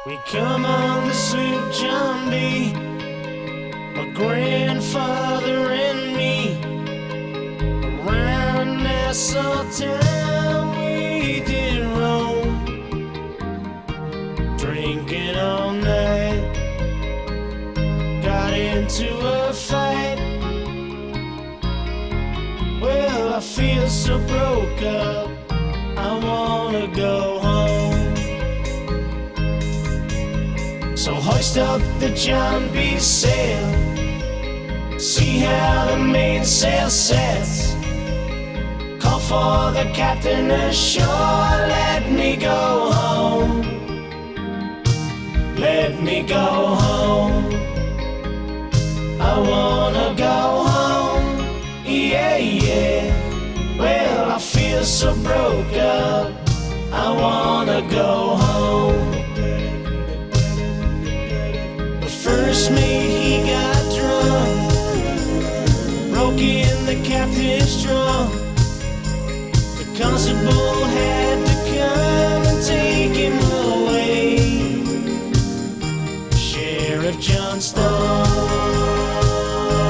We come on the sloop John B, my grandfather and me. Around Nassau town we did roam, drinking all night, got into a fight. Well, I feel so broke up, I wanna go home. So hoist up the John B sail, see how the mainsail sets. Call for the captain ashore, let me go home. Let me go home. I wanna go home, yeah, yeah. Well, I feel so broke up, I wanna go home. The first mate, he got drunk, broke in the captain's trunk. The constable had to come and take him away. Sheriff Johnston,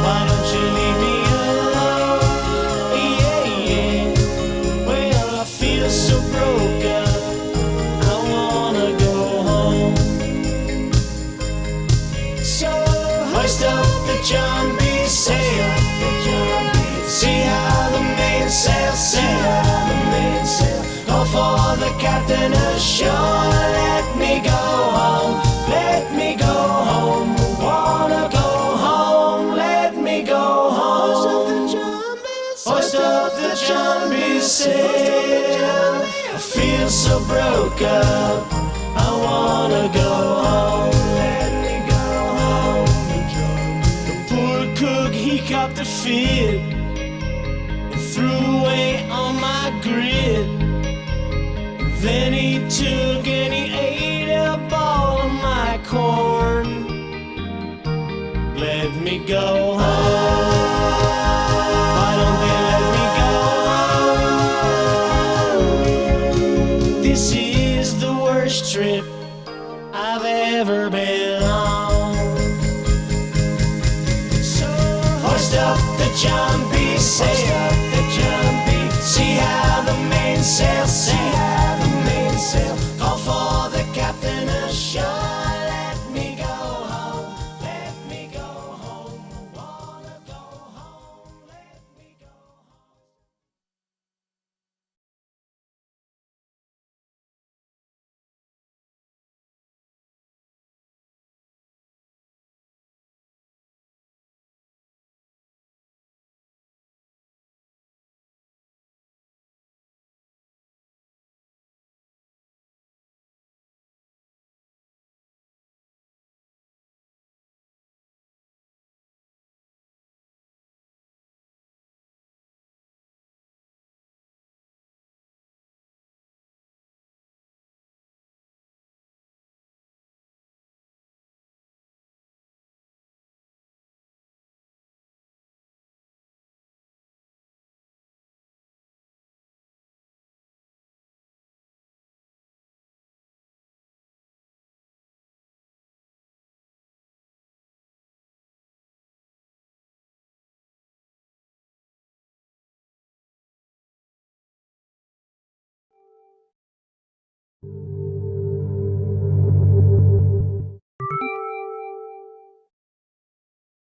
why don't you leave me alone? Yeah, yeah. Well, I feel so broke up, I wanna go home. So hoist up the John B sail, see how the mainsail sail. Call for the captain ashore, let me go home. Let me go home, wanna go home. Let me go home. Hoist up the John B sail. I feel so broke up, I wanna go home. Let me go home. The poor cook, he copped a fit and threw away all my grit. Then he took and he ate up all of my corn. Let me go home. Why don't they let me go home? This is the worst trip I've ever been on. So hoist up the John B sail, see how the mainsail sail.